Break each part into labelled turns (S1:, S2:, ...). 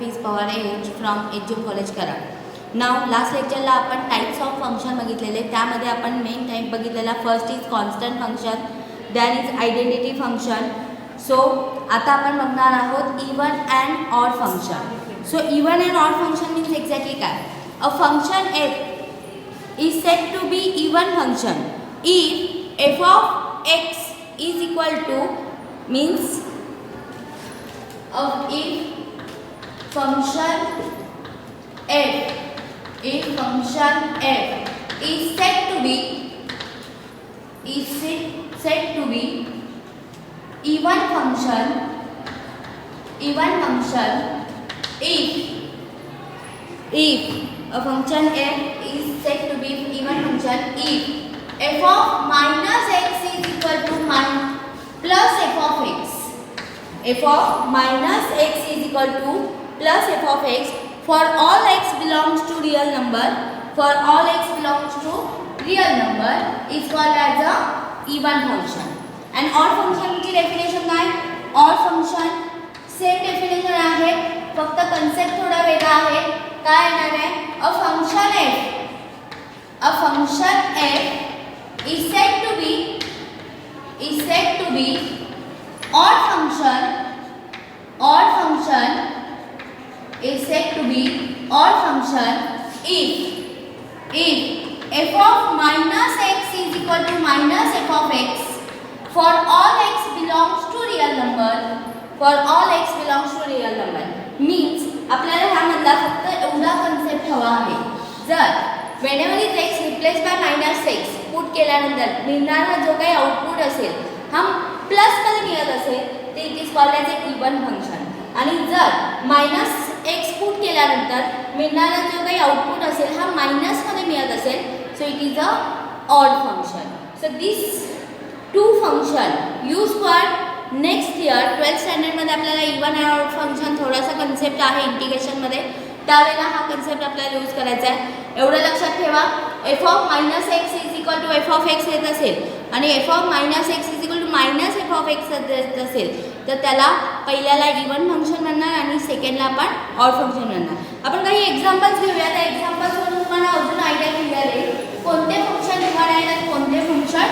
S1: Hafeez Pawar as from एजू college Karad. Now last लेक्चरला आपण टाइप्स ऑफ फंक्शन बघितलेले. त्यामध्ये आपण मेन टाईप बघितलेला. First is constant function, then is identity function. So आता आपण बघणार आहोत even and odd function. So even and odd function means exactly काय? A function F is set to be even function if F of X is equal to means if function f is said to be even function if a function f is said to be even function if f of minus x is equal to plus f of x. f of minus x is equal to plus f of x for all x belongs to real number. For all x belongs to real number is called as a even function. And odd function की definition काय? odd function same definition आहे, फक्त concept थोडा वेगळा आहे. काय येणार आहे? a function f is said to be odd function is said to be odd function if f of minus x is equal to minus f of x for all x belongs to real number. means आपल्याला ह्यामधला फक्त एवढा concept हवा आहे. जर whenever is x replaced by minus x put केल्यानंतर मिळणारा जो काही आउटपुट असेल हा प्लस मध्ये मिळत असेल ते it is called as A even function. आणि जर मायनस एक्स पुट केल्यानंतर मिळणारा जो काही आउटपुट असेल हा मायनस मध्ये मिळत असेल so it is a odd function. So this two function use for next year 12th स्टँडर्डमध्ये आपल्याला इवन अँड ऑड फंक्शन थोडासा कन्सेप्ट आहे इंटिग्रेशनमध्ये, त्यावेळेला हा कन्सेप्ट आपल्याला यूज करायचा आहे. एवढं लक्षात ठेवा, f of minus x is equal to f of x येत असेल आणि f of minus x is equal to minus f of x येत असेल तर त्याला पहिल्याला इवन फंक्शन म्हणणार आणि सेकंडला आपण ऑड फंक्शन म्हणणार. आपण काही एक्झाम्पल्स घेऊया. त्या एक्झाम्पल्सवरून तुम्हाला अजून आयडिया क्लिअर आहे कोणते फंक्शन इवन आहे आणि कोणते फंक्शन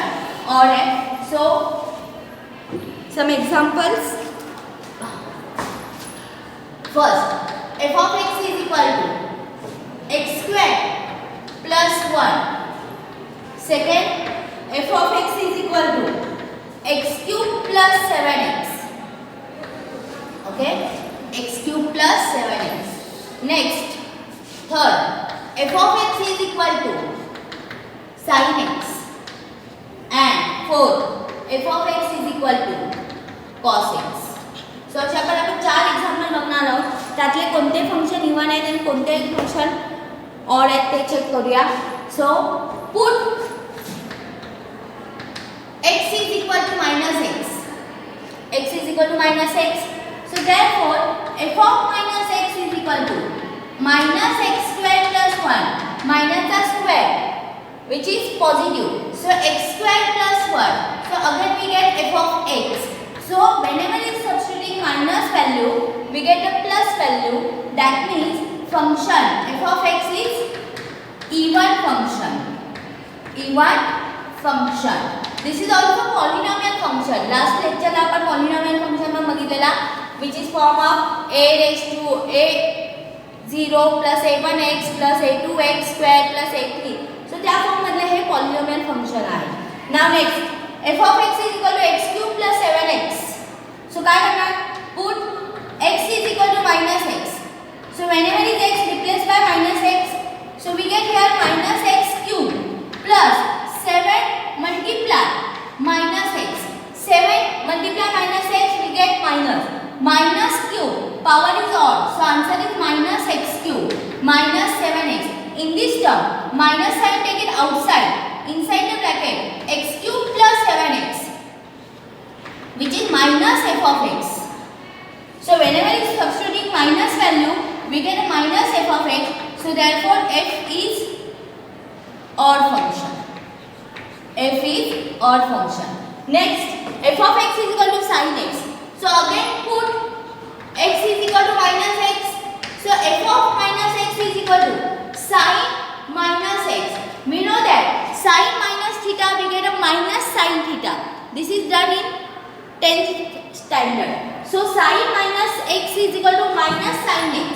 S1: ऑड आहे. So some examples. First, f of x is equal to x squared plus 1. Second, f of x is equal to x cube plus 7x. Okay, x cube plus 7x. Next, third, f of x is equal to sin x. And fourth, f of x is equal to cos x. सो अशा पण आपण 4 example बघणार आहोत. त्यातले कोणते function even आहेत आणि कोणते फंक्शन ऑड आहेत ते चेक करूया. So put x is equal to minus x. x is equal to minus x. So therefore f of minus x is equal to minus x squared plus 1. Minus the square which is positive. So x squared plus 1. So again we get f of x. So whenever is substituting minus value, we get a plus value. That means function f of x is even function. This is also polynomial function. Last lecture ला आपण polynomial function पण बघितलेला, which is form of a raised to a0 plus a1x plus a2x square plus a3. So त्या form मधले हे polynomial function आहे. Now next, f of x is equal to x cube plus 7x. So काय करणार? Put x is equal to minus x. So whenever is x replaced by minus x, so we get here minus x cube plus 7 multiply minus x. 7 multiply minus x, we get minus cube. Power is odd, so answer is minus x cube minus 7x. In this term, minus sign take it outside. Inside the bracket, x cube plus 7x. Which is minus f of x. So whenever is substituting minus value, we get a minus f of x. So therefore f is odd function. Next, f of x is equal to sin x. So again put x is equal to minus x. sine minus x. We know that sine minus theta we get a minus sine theta. This is done in 10th standard. So sine minus x is equal to minus sine x,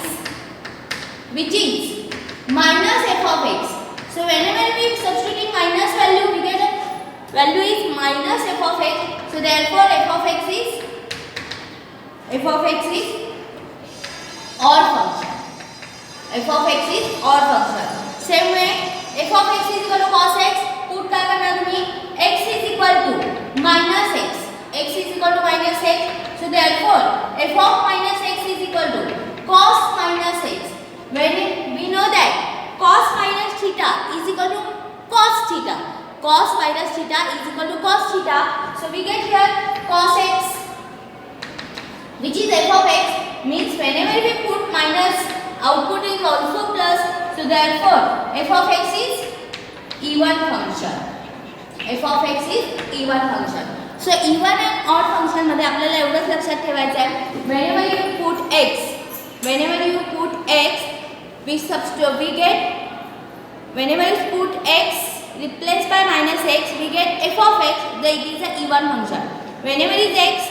S1: which is minus f of x. So whenever we substituting minus value, we get a value is minus f of x. So therefore f of x is odd function. F of x is odd function. Same way, f of x is equal to cos x. Put क्या करना तुम्ही? X is equal to minus x. X is equal to minus x. So therefore, f of minus x is equal to cos minus x. When we know that cos minus theta is equal to cos theta. Cos minus theta is equal to cos theta. So we get here cos x, which is f of x. Means whenever we put minus, output is also plus. So therefore, f of x is even function. F of x is even function. So even and odd function मध्ये आपल्याला एवढंच लक्षात ठेवायचं आहे. Whenever you put x, we get, whenever you put x replaced by minus x, we get f of x. It is an even function. Whenever is x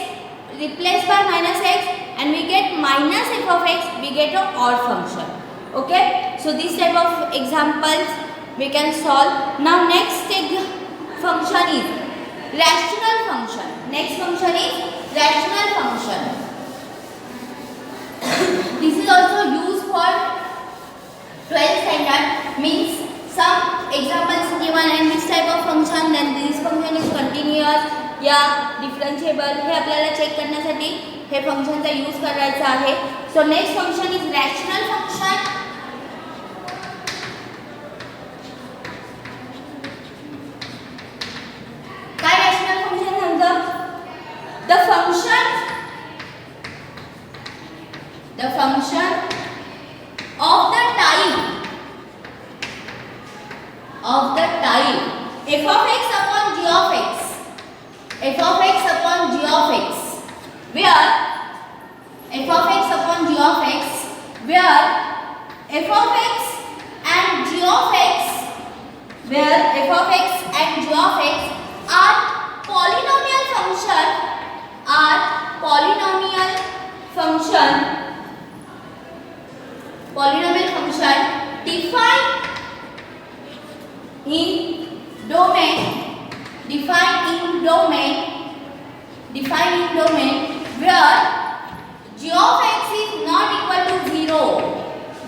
S1: replaced by minus x and we get minus f of x, we get an odd function. Okay, so this type of examples we can solve. Now next function is rational function. Next function is rational function. This is also used for 12th standard. Means some examples given and this type of function, then this function is continuous या डिफरन्शिएबल, हे आपल्याला check करण्यासाठी हे फंक्शनचा use करायचा आहे. So next function is rational function. काय rational function समजा? The function of the type f of x upon g of x, f of x upon g of x, where f of x upon g of x, where f of x and g of x, where f of x and g of x are polynomial function defined in domain where g of x is not equal to 0,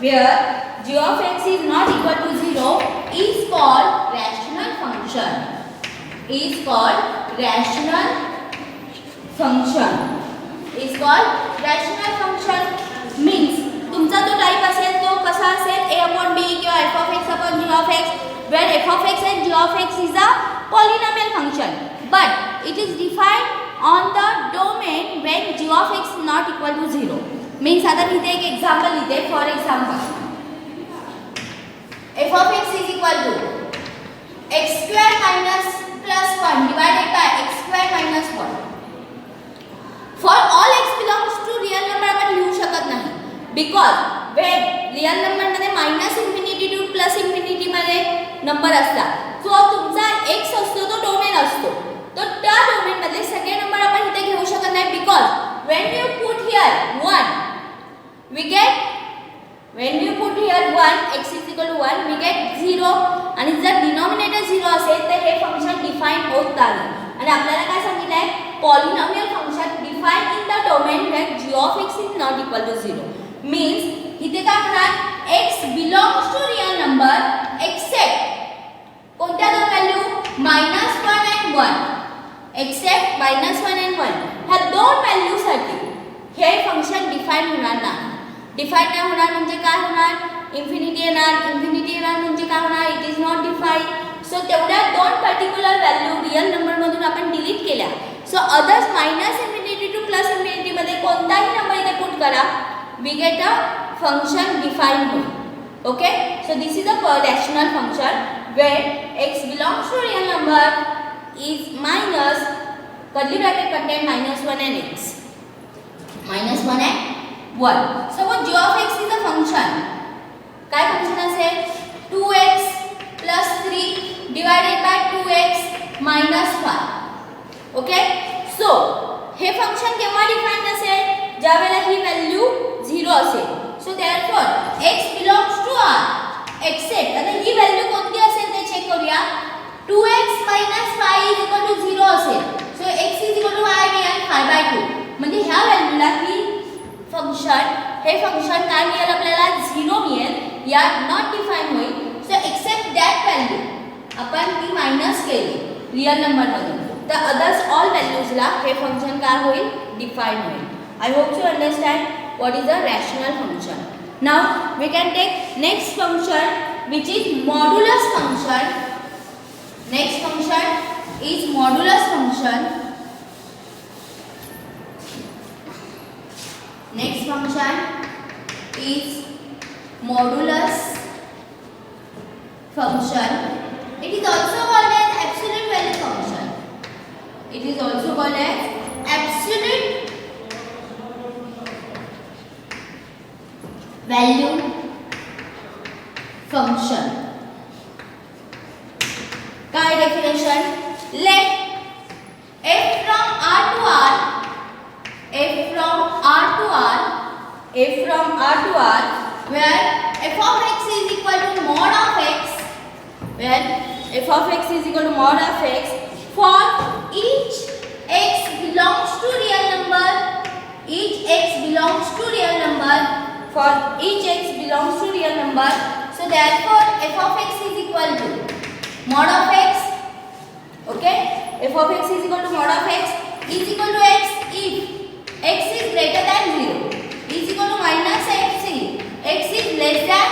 S1: where g of x is not equal to 0 is called rational function. Is called rational function. Means तुमचा जो type असेल तो कसा असेल, a upon b किंवा f of x upon g of x, where f of x and g of x is a polynomial function, but it is defined on the domain when g of x not equal to 0. Means आता मी इथे एक example लिहिते. For example, f of x is equal to x square minus plus 1 divided by x square minus 1. For all x belongs to real number आपण लिहू शकत नाही, because when real number मध्ये minus infinity to plus infinity मध्ये number असतात, so तुमचा x असतो तो डोमेन असतो, तो त्या डोमेन मध्ये सगळे नंबर आपण इथे घेऊ शकत नाही, because when you put here 1 we get, when you put here 1 x is equal to 1 we get 0, आणि जर डिनॉमिनेटर 0 असेल तर हे फंक्शन डिफाइन होत नाही. आणि आपल्याला काय सांगितलं आहे, polynomial function defined in the domain where g of x is not equal to 0. Means इथे काय होणार, x belongs to real number except कोणत्या दोन व्हॅल्यू, -1 and 1, except -1 and 1, ह्या दोन व्हॅल्यू साठी हे फंक्शन डिफाइन होणार नाही. डिफाइन नाही होणार म्हणजे काय होणार, इन्फिनिटी येणार म्हणजे काय होणार, इट इज नॉट डिफाइंड. सो तेवढ्या दोन पर्टिक्युलर व्हॅल्यू रियल नंबर मधून आपण डिलीट केल्या. So others minus infinity to plus infinity मध्ये कोणताही नंबर इथे पुट करा, we get a function defined होईल. Okay, so this is a rational function where x belongs to real number is minus curly bracket contain -1 and x, -1 and 1. Suppose g of x is a function, काय function असेल, -1. Okay, so हे function केव्हा define असेल, ज्यावेळेला ही value 0 असेल. So therefore x belongs to r except, आता ही व्हॅल्यू कोणती असेल ते चेक करूया. 2x - 5 = 0 असेल. सो x y we and 5/2 म्हणजे ह्या व्हॅल्यूला हे फंक्शन काय मिळेल आपल्याला, 0 मिळेल, या नॉट डिफाईन होईल. सो एक्सेप्ट दॅट व्हॅल्यू आपण ती मायनस केली रिअल नंबर मधून, तर अदर्स ऑल व्हॅल्यूजला हे फंक्शन काय होईल, डिफाईन होईल. I hope you understand what is a rational function. Now we can take next function which is modulus function. Next function is modulus function. Next function is modulus function. It is also called as absolute value function. It is also called as absolute value function. काय definition? Let f from R to R, f from R to R, where f of x is equal to mod of x, where f of x is equal to mod of x for each x belongs to real number, each x belongs to real number, for each x belongs to real number. So therefore f of x is equal to mod of x. Okay, f of x is equal to mod of x is equal to x if x is greater than 0, is equal to minus x if x is less than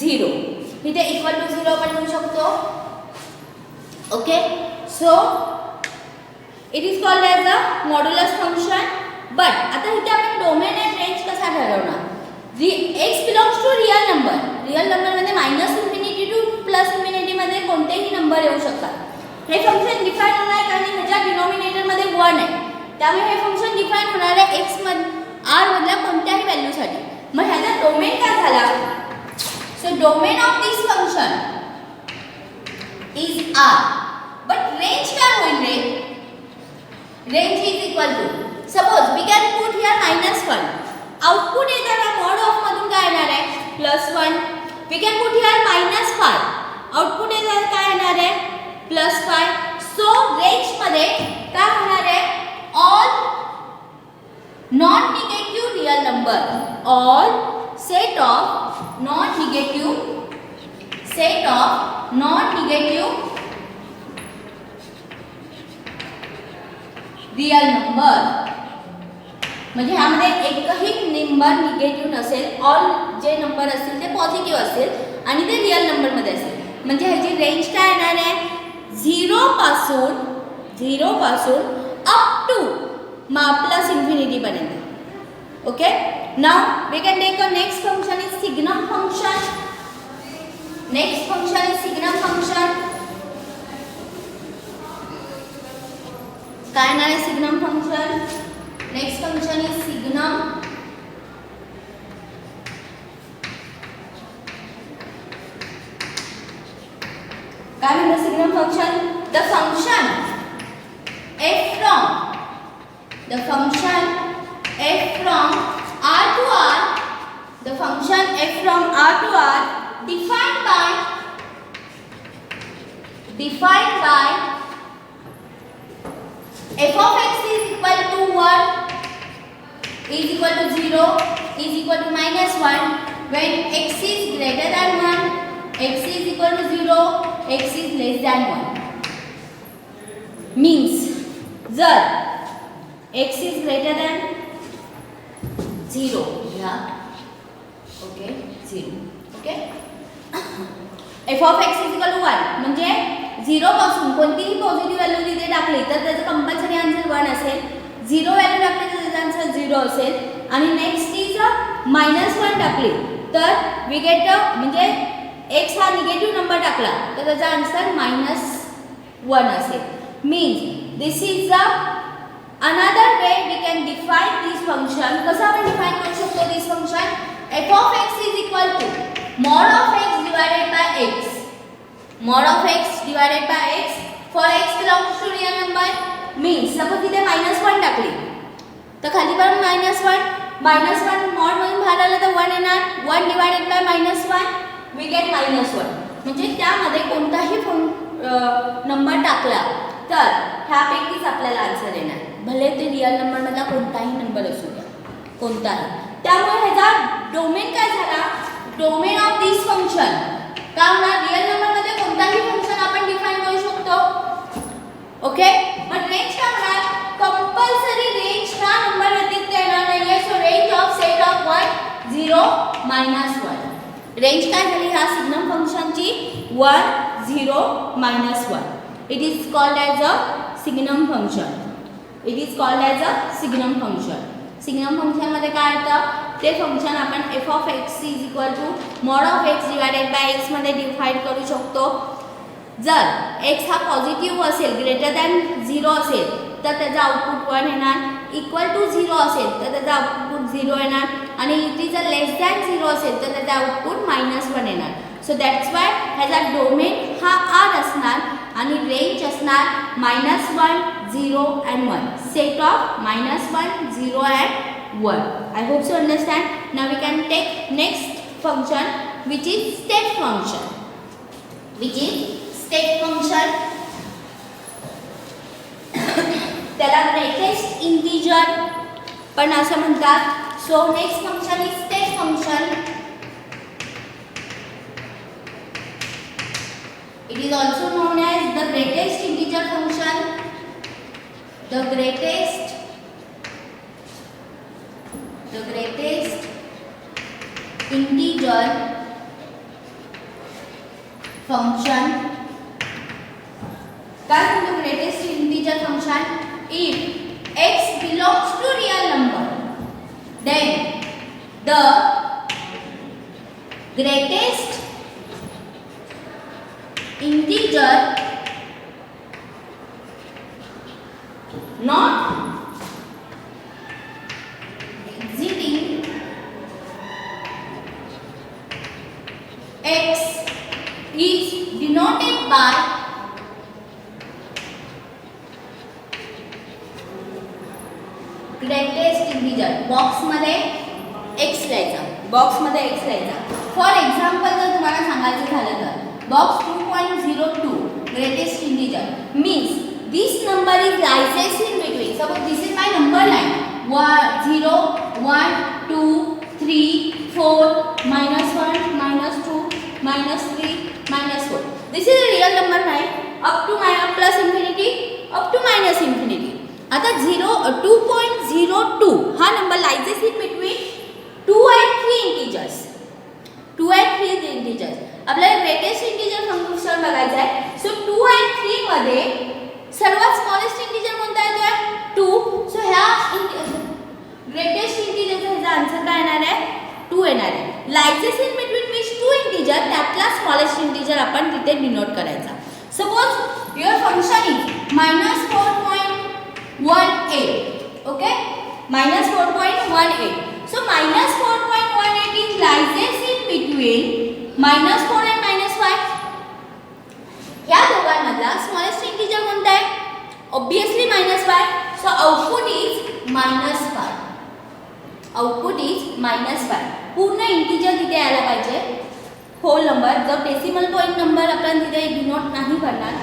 S1: 0. इथे equal to 0 आपण लिहू शकतो. Okay, so it is called as a modulus function. But आता इथे आपण domain and range कसा ठरवणार. x belongs to real number. Real number मध्ये -इन्फिनिटी टू +इन्फिनिटी मध्ये कोणतेही नंबर येऊ शकतात. हे फंक्शन डिफाईन होणार आहे कारण ह्याच्या डिनॉमिनेटर मध्ये 1 आहे, त्यामुळे हे फंक्शन डिफाईन होणार आहे x r मधल्या कोणत्याही व्हॅल्यूसाठी. मग ह्याचा डोमेन काय झाला. So domain of this function is r, but range काय होईल रे. Range is equal to, suppose we can put here -1. Output येताना मॉड ऑफ मधून काय येणार आहे, +1. We can put here -5. Output येताना काय येणार आहे, +5. सो रेंज मध्ये काय होणार आहे, all non-negative real number, all set of non-negative real number. म्हणजे ह्यामध्ये एकही नंबर निगेटिव्ह नसेल, ऑल जे नंबर असतील ते पॉझिटिव्ह असतील आणि ते रियल नंबरमध्ये असतील. म्हणजे ह्याची रेंज काय येणार आहे, 0 पासून अप टू +इन्फिनिटी पर्यंत. Okay, now we can take a next function is signum function. Next function is signum function. काय नाव आहे signum function. Next function is signum. काय म्हणतात signum function. The function f from R to R, the function f from R to R defined by f of x is equal to 1, is equal to 0, is equal to -1 when x is greater than 1, x is equal to 0, x is less than 1. Means जर x is greater than 0 या okay 0. Okay, f of x is equal to 1 म्हणजे 0 पासून कोणतीही positive value तिथे टाकली तर त्याचं compulsory answer 1 असेल. 0 व्हॅल्यू टाकली तर त्याचा आन्सर 0 असेल. आणि नेक्स्ट इज -1 टाकली तर वी गेट म्हणजे x हा निगेटिव्ह नंबर टाकला तर त्याचा आन्सर -1 असेल. Means this is the another way we can define this function. कसं आपण डिफाइन करू शकतो this function. f of x is equal to mod of x divided by x, mod of x divided by x for x belongs to real number means suppose इथे -1 टाकली तर खाली पण -1 mod मधून बाहेर आलं तर 1 येणार 1 डिवाइडेड बाय -1 वी गेट -1 म्हणजे त्यामध्ये कोणताही नंबर टाकला तर ह्यापैकीच आपल्याला आन्सर येणार भले ते रियल नंबर मधला कोणताही नंबर असू द्या कोणताही त्यामुळे ह्याचा डोमेन काय झाला डोमेन ऑफ दिस फंक्शन का होणार रियल नंबर मध्ये कोणताही फंक्शन आपण डिफाइन करू शकतो ओके पण रेंज काय होणार कंपल्सरी रेंज ह्या नंबर व्यतिरिक्त येणार नाहीये सो range of set of 1 0 -1 range काय झाली ह्या सिग्नम फंक्शनची 1 0 -1 it is called as a signum function it is called as a signum function मध्ये काय येतं ते फंक्शन आपण f of x is equal to mod of x divided by x मध्ये डिफाइन करू शकतो जर x हा पॉझिटिव्ह असेल ग्रेटर दॅन 0 असेल तर त्याचा आउटपुट 1 येणार इक्वल टू 0 असेल तर त्याचा आउटपुट 0 येणार आणि it is a less than 0 असेल तर त्याचा आउटपुट -1 येणार सो दॅट्स वाय ह्याचा डोमेन हा r असणार आणि रेंज असणार -1 0 and 1 set of -1 0 and 1 I hope you understand now we can take next function which is step function त्याला ग्रेटेस्ट इंटिजर पण असं म्हणतात so next function is step function it is also known as the greatest integer function the greatest integer function काय म्हणतो greatest integer function if x belongs to real number then the greatest integer not exiting x is denoted by greatest integer box मध्ये x लिहायचा for example जर तुम्हाला सांगायचं झालं तर box 2.02 greatest integer means this number is lies in between suppose this is my number line 0 1 2 3 4 -1 -2 -3 -4 this is a real number line up to plus infinity up to minus infinity आता 2.02 हा number lies in between 2 and 3 integers आपल्याला greatest integer function बघायचं आहे सो 2 आणि 3 मध्ये सर्वात smallest integer कोणता येतोय 2 सो ह्या ग्रेटेस्ट इंटिजरचा आन्सर काय येणार आहे 2 येणार आहे lies in between which 2 integer त्यातला स्मॉलेस्ट इंटिजर आपण तिथे डिनोट करायचा suppose your function is -4.18 okay -4.18 so -4.18 is lies in between -4 and -5 या दोघांमधला स्मॉलेस्ट इंटिजर कोणता आहे ऑब्वियसली -5 सो आउटपुट इज -5 पूर्ण इंटिजर तिथे यायला पाहिजे होल नंबर जर डेसिमल पॉइंट नंबर आपण तिथे डिनोट नाही करणार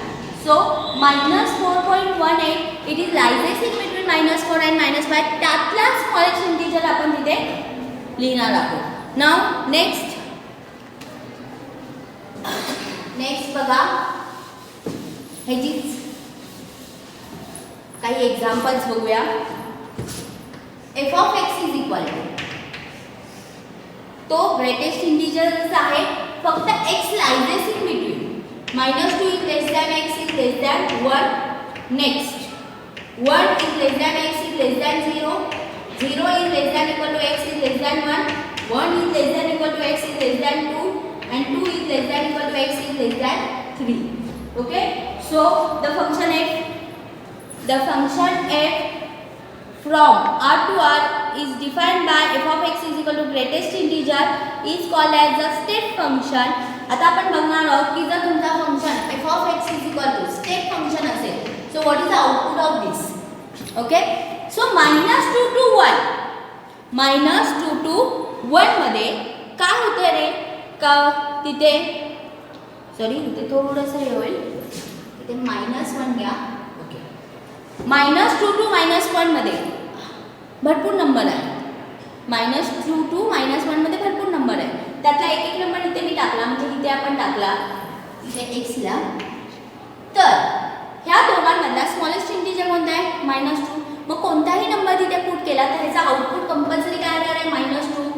S1: so -4.18 it is lies in between -4 and -5 त्यातला स्मॉलेस्ट इंटिजर आपण तिथे लिहिणार आहोत नाउ नेक्स्ट बघा ह्याचीच काही एक्झाम्पल्स बघूया f of x is equal to तो ग्रेटेस्ट इंटिजर आहे फक्त x lies in between -2 is less than x is less than 1 next 1 is less than x is less than 0 0 is less than equal to x is less than 1 1 is less than equal to x is less than 2 and 2 is less than equal to x is less than 3 okay so the function f from R to R is defined by f of x is equal to greatest integer is called as the step function आता आपण बघणार आहोत की जर तुमचा function f of X is equal to step function असेल, so what is the output of this? Okay, so -2 to 1, -2 to 1 मध्ये काय होतं रे? का तिथे सॉरी इथे थोडंसं हे होईल, इथे -1 घ्या. ओके, -2 to -1 मध्ये भरपूर नंबर आहे. -2 to -1 मध्ये भरपूर नंबर आहे. त्यातला एक एक नंबर इथे मी टाकला, म्हणजे इथे आपण टाकला इथे x ला. तर ह्या दोघांमधला स्मॉलेस्ट इंटिजर कोणता आहे? -2. मग कोणताही नंबर तिथे पुट केला तर ह्याचा आउटपुट कंपल्सरी काय येणार आहे? -2.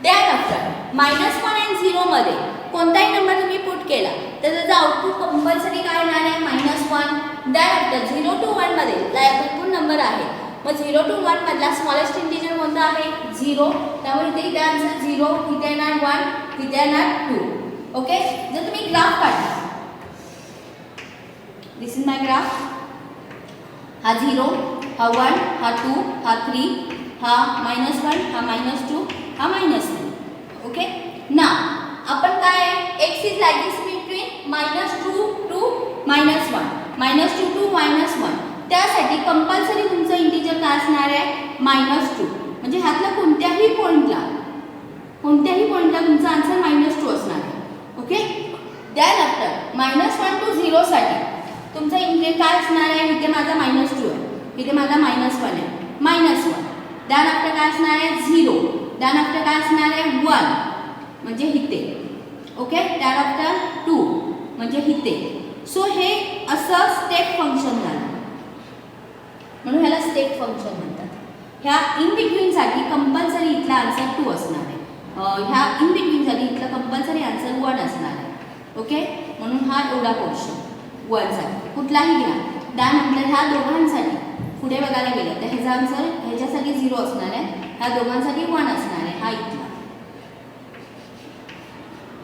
S1: त्यानंतर -1 आणि 0 मध्ये कोणताही नंबर तुम्ही पुट केला तर त्याचा आउटपुट कंपल्सरी काय येणार आहे? -1. त्यानंतर 0 to 1 मध्ये भरपूर नंबर आहे. मग 0 to 1 मधला स्मॉलेस्ट इंटिजर कोणता आहे? 0. त्यामुळे इथे आन्सर 0, इथे येणार 1, इथे येणार 2. ओके, जर तुम्ही ग्राफ काढला, दिस इज माय ग्राफ. हा 0, हा 1, हा 2, हा 3, हा -1, हा -2, हा -3. ओके, ना आपण काय x is like this between -2 to -1, -2 to -1. त्यासाठी कंपल्सरी तुमचं इंटिजर काय असणार आहे? -2. म्हणजे ह्यातल्या कोणत्याही पॉईंटला तुमचा आन्सर -2 असणार आहे. ओके, त्यानंतर -1 to 0 साठी तुमचा इंटिजर काय असणार आहे? इथे माझा -2 आहे, इथे माझा -1 आहे, -1. त्यानंतर काय असणार आहे? 0. त्यानंतर काय असणार आहे? 1 म्हणजे इथे. ओके, त्यानंतर 2 म्हणजे इथे. सो हे असं स्टेप फंक्शन झालं, म्हणून ह्याला स्टेप फंक्शन म्हणतात. ह्या इन बिटवीनसाठी कंपल्सरी इथला आन्सर 2 असणार आहे. ह्या इन बिटवीनसाठी इथला कंपल्सरी आन्सर 1 असणार आहे. ओके, म्हणून हा एवढा पोर्शन 1 साठी कुठलाही घ्या. त्यानंतर ह्या दोघांसाठी पुढे बघायला गेलं तर ह्याचा आन्सर ह्याच्यासाठी 0 असणार आहे, ह्या दोघांसाठी 1 असणार आहे. हा इथला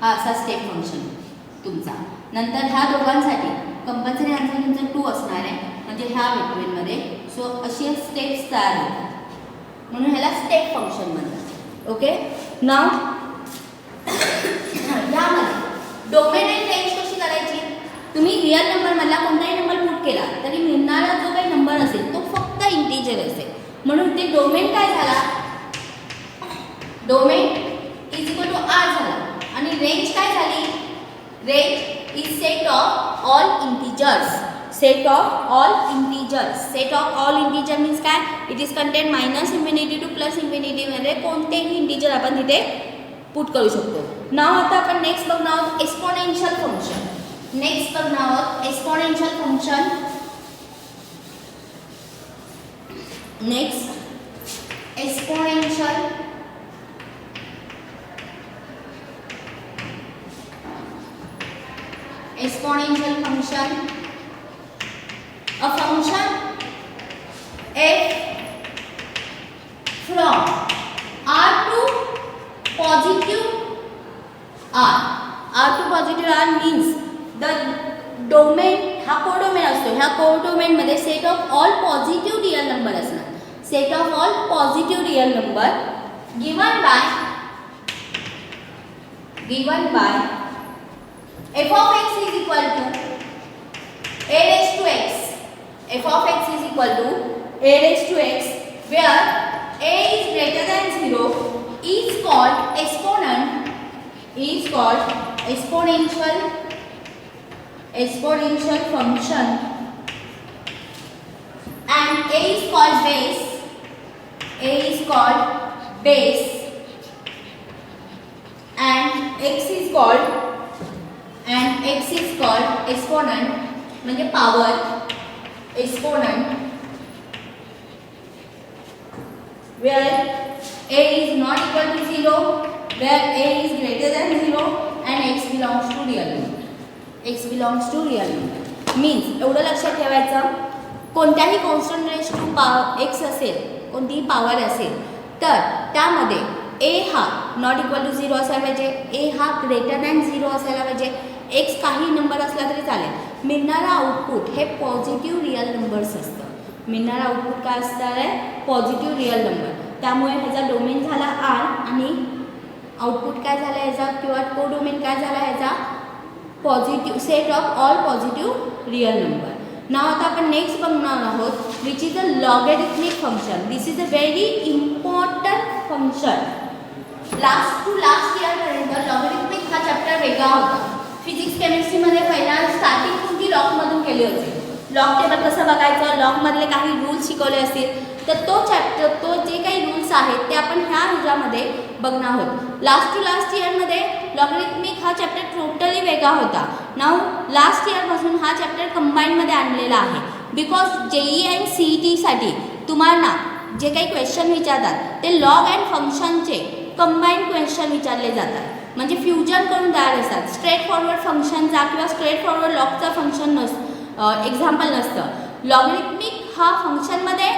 S1: हा असा स्टेप फंक्शन तुमचा. नंतर ह्या दोघांसाठी कंपल्सरी आन्सर तुमचा 2 असणार आहे, म्हणजे ह्या बिटवीनमध्ये. सो अशी स्टेप्स तयार होतात, म्हणून ह्याला स्टेप फंक्शन म्हणतात. ओके, नाव ह्यामध्ये डोमेन अँड रेंज कशी करायची? तुम्ही रिअल नंबरमधला कोणताही नंबर पुट केला तरी मिळणारा जो काही नंबर असेल तो फक्त इंटिजर असेल, म्हणून ते डोमेन काय झाला? Domain is equal to r झाला. आणि रेंज काय झाली? Range is set of all integers. Set of all integers. Set of all integer means काय? इट इज कंटेन -∞ टू +∞ मध्ये कोणतेही इंटिजर आपण तिथे पुट करू शकतो. नाव आता आपण नेक्स्ट बघणार आहोत एक्सपोनेन्शियल फंक्शन. नेक्स्ट बघणार आहोत exponential function. Next exponential function. A function f from r to positive r means the domain हा कोडोमेन असतो. ह्या कोडोमेन मध्ये set of all positive real number असणार. Set of all positive real number given by f of x is equal to a raised to x. F of x is equal to a raised to x, where a is greater than 0 is called exponent, is called exponential function, and a is called base. A is called base, and x is called exponent, म्हणजे power. Exponent where a is not equal to 0, where a is greater than 0 and x belongs to real number. X belongs to real number means एवढं लक्षात ठेवायचं, कोणत्याही constant raise to x असेल, कोणतीही power असेल तर त्यामध्ये a हा नॉट इक्वल टू 0 असायला पाहिजे, a हा ग्रेटर दॅन 0 असायला पाहिजे. x काही नंबर असला तरी चालेल. मिळणारा आउटपुट हे पॉझिटिव्ह रिअल नंबर्स असतं. मिळणारा आउटपुट काय असणार आहे? Positive real number. त्यामुळे ह्याचा डोमेन झाला r आणि आउटपुट काय झाला ह्याचा, किंवा कोडोमेन काय झाला ह्याचा? Positive set of all positive real number. Now आता आपण नेक्स्ट बघणार आहोत which is a logarithmic function. This is a very important function. Last इयरपर्यंत लॉगॅरिथमिक हा चॅप्टर वेगळा होता. फिजिक्स केमिस्ट्रीमध्ये पहिला स्टार्टिंग तुमची लॉगमधून केली होती. लॉग टेबल कसं बघायचं, लॉगमधले काही रूल्स शिकवले असतील तर तो चॅप्टर तो जे काही रूल्स आहेत ते आपण ह्या ह्याच्यामध्ये बघणार आहोत. लास्ट इयरमध्ये लॉगॅरिथमिक हा चॅप्टर टोटली वेगळा होता. नाव लास्ट इयरपासून हा चॅप्टर कंबाईनमध्ये आणलेला आहे. बिकॉज JEE आणि CETसाठी तुम्हाला जे काही क्वेश्चन विचारतात ते लॉग अँड फंक्शनचे कंबाईन क्वेश्चन विचारले जातात. म्हणजे फ्युजन करून तयार असतात. स्ट्रेट फॉरवर्ड फंक्शनचा किंवा स्ट्रेट फॉरवर्ड लॉगचा फंक्शन एक्झाम्पल नसतं. लॉगॅरिथमिक हा फंक्शनमध्ये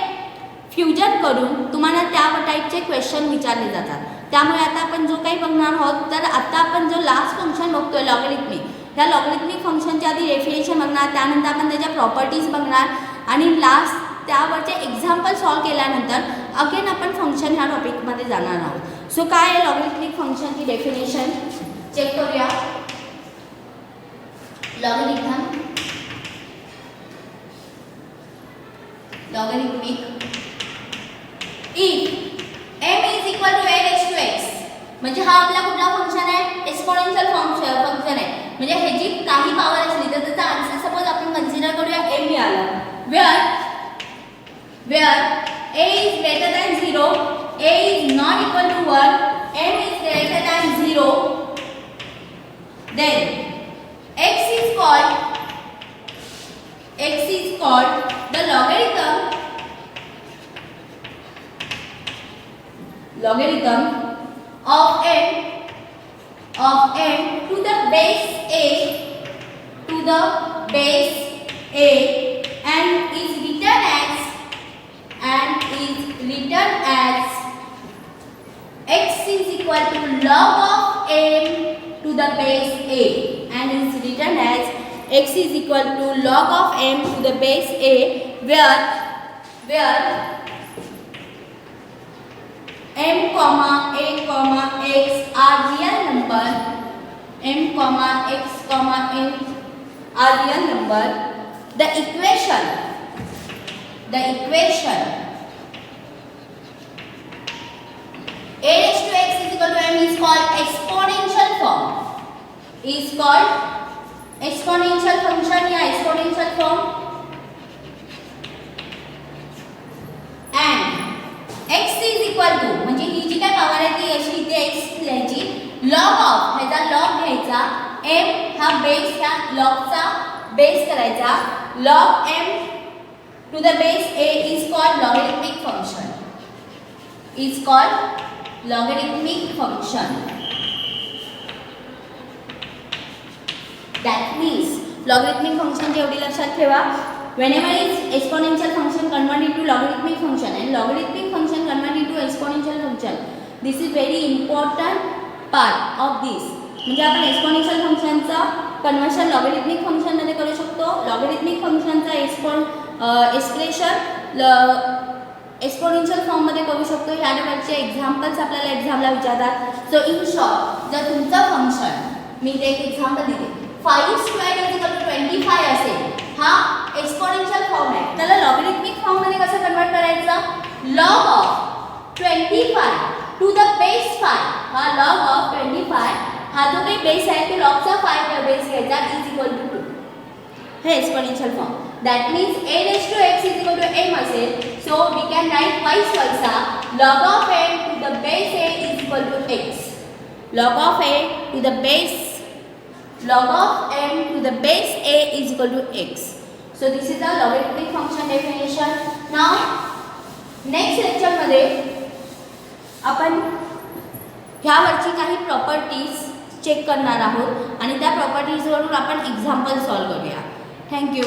S1: फ्युजन करून तुम्हाला त्या टाईपचे क्वेश्चन विचारले जातात. त्यामुळे आता आपण जो काही बघणार आहोत तर आता आपण जो लास्ट फंक्शन बघतोय लॉगॅरिथमिक, ह्या लॉगॅरिथमिक फंक्शनच्या आधी डेफिनेशन बघणार, त्यानंतर आपण त्याच्या प्रॉपर्टीज बघणार आणि लास्ट त्यावरचे एक्झाम्पल सॉल्व केल्यानंतर अगेन आपण फंक्शन ह्या टॉपिकमध्ये जाणार आहोत. सो काय आहे लॉगॅरिथमिक फंक्शनची डेफिनेशन चेक करूया. Logarithmic if m is equal to a raised to x म्हणजे हा आपला कुठला फंक्शन आहे, एक्सपोनेन्शियल फंक्शन आहे. म्हणजे ह्याची काही पॉवर असली तर त्याचा आन्सर सपोज आपण कन्सिडर करूया m मिळाला. where a is greater than 0, a is not equal to 1, m is greater than 0, then x is called the logarithm of m to the base a and is written as x is equal to log of m to the base a and is written as x is equal to log of m to the base a where m comma a comma x are real number. m comma x comma n are real number. The equation a raised to x is equal to m is called exponential form. Is called exponential function या exponential form. And x is equal to म्हणजे ही जी काय power आहे ती अशी इथे x लिहायची. log of ह्याचा log घ्यायचा, m हा बेस ह्या logचा बेस करायचा. log m to the base a is called logarithmic function. That means logarithmic function ची एवढी लक्षात ठेवा. Whenever is exponential function converted into logarithmic function and logarithmic function converted into exponential function, this is very important part of this. म्हणजे आपण exponential फंक्शनचा conversion logarithmic फंक्शनमध्ये करू शकतो. लॉगॅरिथमिक फंक्शनचा एक्सप्रेशन एक्सपोनेन्शियल फॉर्ममध्ये करू शकतो. ह्या टाईपचे एक्झाम्पल्स आपल्याला एक्झामला विचारतात. सो इन शॉर्ट जर तुमचं फंक्शन मी इथे एक एक्झाम्पल दिले 5² = 25 असेल, हा एक्सपोनेन्शियल फॉर्म आहे. त्याला लॉगॅरिथमिक फॉर्ममध्ये कसं कन्वर्ट करायचं, log of 25 to the base 5 हा log of 25 हा जो काही बेस आहे तो logचा 5 बेस घ्यायचा इज इक्वल टू 2. हे exponential form. That's means a raised to x is equal to m असेल. So we can write vice versa log of m to the base a is equal to x. log of m to the base a is equal to x. So this is the logarithmic function definition. Now next lecture मध्ये आपण ह्यावरची काही properties check करणार आहोत आणि त्या प्रॉपर्टीजवरून आपण example solve करूया. Thank you.